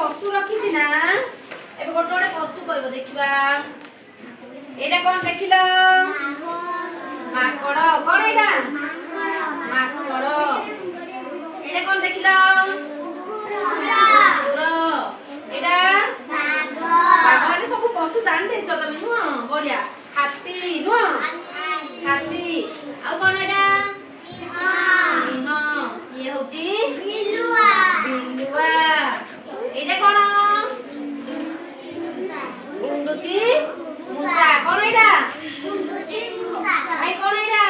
पशु रखी ना ए गोटे गोटे पशु कहबो देखिबा एटा कोन देखिलो माकड़ कोन एटा माकड़ एटा कोन देखिलो कुकुर एटा बाघ माने सब पशु जान दे छ तमे नु बढ़िया हाथी नु हाथी आ कोन एटा सिंह ये होची बिलुआ बिलुआ एटा कोन गुंडुची मुसा कोन एटा गुंडुची मुसा भाई कोन एटा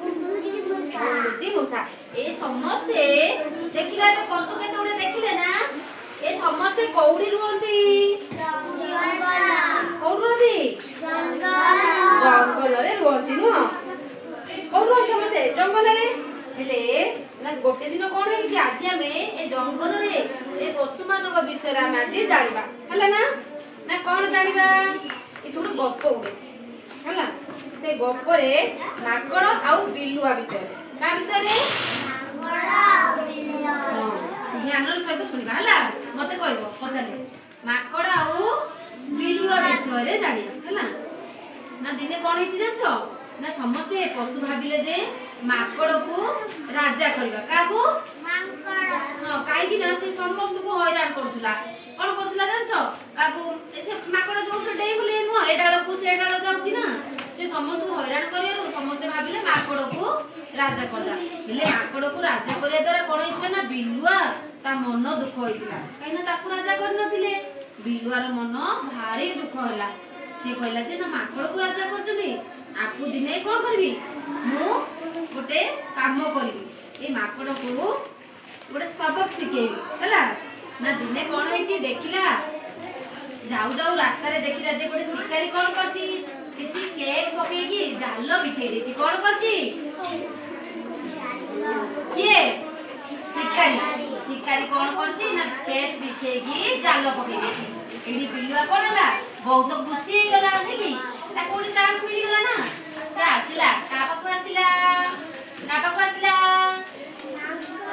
गुंडुची मुसा ए समस्ते देखिला ए पशु के तोड़े देखिले ना ए समस्ते कौड़ी रुहंती जंगल कौड़ी जंगल रे रुहंती नु कौन समस्ते जंगल रे हेले ना गोटे दिन कोन है कि आज हमें ए जंगल रे ए पशु मानक विषय हम आज जानिबा हला ना कोन जानिबा ए छोट गप्प उडे हला से गप्प रे माकड़ आ बिलुआ विषय का विषय रे माकड़ आ बिलुआ ध्यान रे सहित सुनिबा हला मते कहबो पचाले माकड़ आ बिलुआ विषय रे जानि हला ना दिने कोन हिची जानछो ना समस्ते पशु भाबिले जे माकड़ को राजा करबा काकू माकड़ हां काई कि ना से समस्त को हैरान करथुला कोन करथुला जानछो काकू ए माकड़ जो से डेई बोले नो ए डाल को से डाल जाउची ना से समस्त को हैरान करियो समस्त भाबिले माकड़ को राजा करदा हेले माकड़ को राजा करिया द्वारा कोन हितला ना बिलुआ ता मन दुख होइतिला काई ना ताकू राजा कर नथिले बिलुआर मन भारी दुख होला से कहला जे ना माकड़ को राजा करछनी आपु दिने कोन करबी मु गोटे काम करबी ए माकड़ को गोटे सबक सिखेबी हला ना दिने कोन होईची देखिला जाऊ जाऊ रास्ता रे देखिला जे गोटे शिकारी कोन करची किछि केक पकेकी जाल बिछेई देची कोन करची के शिकारी शिकारी कोन करची ना केक बिछेकी जाल पकेई देची एडी बिलुआ कोन हला बहुत खुशी हे गला देखि ता कोडी चांस मिली गला ना से आसिला का पाखु आसिला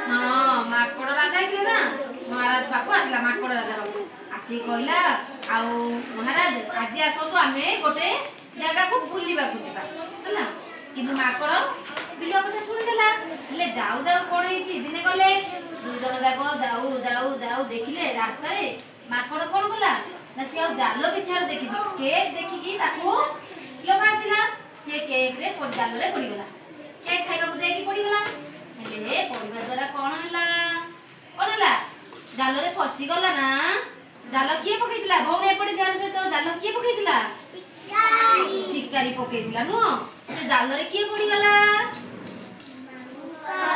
हां माकड़ राजा आइले ना महाराज पाखु आसिला माकड़ राजा पाखु आसी कहला आउ महाराज आज आसो आमे गोटे जगह को बुलिबा को जिबा हला किंतु माकड़ बिलुआ कथा सुनि देला ले जाऊ जाऊ कोन हिची दिने गले दु जण जाको जाऊ जाऊ जाऊ देखिले रास्ता रे माकड़ कोन गला ना से जाल बिछार देखि केक देखि की ताको लोभ आसिला से केक रे पड़ जाल रे पड़ी गला केक खाइबा को जाई की पड़ी गला हेले पड़िबा द्वारा कोन हला जाल रे फसी गला ना जाल किए पकेइतिला भौने पड़ी जाल से तो जाल किए पकेइतिला शिकारी पकेइतिला नो से जाल रे किए पड़ी गला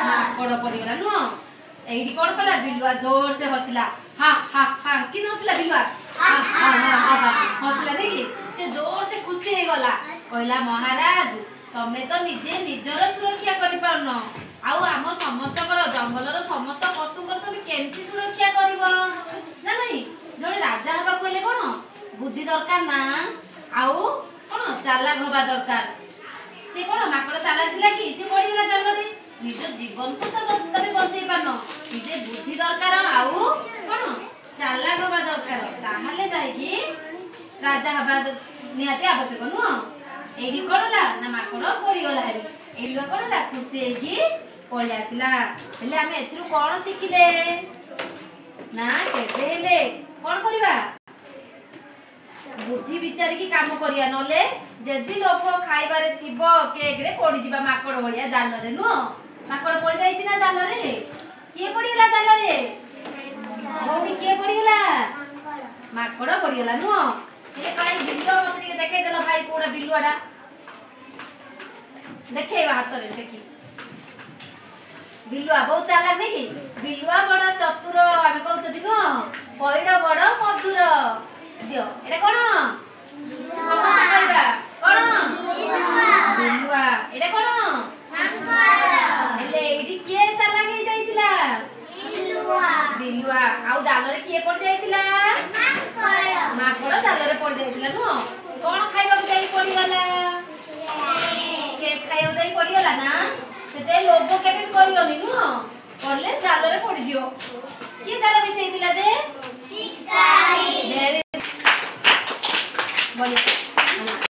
माकड़ पड़ी गला नो एडी कोन कला बिलुआ जोर से हसिला हा हा हा कि हसिला बिलुआ हा हा हा हसिला देखि से जोर से खुशी हे गला कहला महाराज तमे तो निजे निजर सुरक्षा करि पारनो आउ हम समस्त कर जंगलर समस्त पशु कर तमे केमति सुरक्षा करबो ना नहीं जणे राजा हबा कहले कोन बुद्धि दरकार ना आउ कोन चालाक हबा दरकार से कोन माकड़ चालाक थिला कि से पड़ी गला जंगल निज जीवन को तमे बंचै पारनो निजे बुद्धि दरकार आउ कोन चालाक हबा दरकार ताहाले जाई कि राजा हबा नियाते आवश्यक नु एडी कोनला ना माकड़ पड़ी गला हेरी एडी कोनला खुशी हेगी पळि आसिला हेले हमें एथरु कोन सिखिले ना केबे हेले कोन करिबा बुद्धि विचार की काम करिया नले जदी लोभ खाइबारे थिबो केक रे पड़ी जिबा माकड़ बळिया जाल रे नु माकड़ पड़ी जाईची ना जाल रे के पड़ी गला जाल रे भौनी के पड़ी गला माकड़ पड़ी गला नु ये काई बिल्लो मतरी के देखे देला भाई कोडा बिल्लुआडा देखेबा हाथ रे देखि बिल्लुआ बहुत चालाक नहीं कि बिल्लुआ बड़ा चतुर आमे कहउछ दिनो पइडा बड़ा मधुर दियो एटा कोन समस्त कहबा कोन बिल्लुआ एटा कोन माकड़ हेले एडी के चालाक हे जाईतिला बिल्लुआ बिल्लुआ आउ जाल रे के पड़ जाईतिला माकड़ माकड़ जाल रे पड़ जाईतिला नो कोन खाइबा के जाई पड़ी गला केक खाइबा जाई पड़ी गला ना सेते लोभ केबे करियोनी नु पड़ले जाल रे पड़ी दियो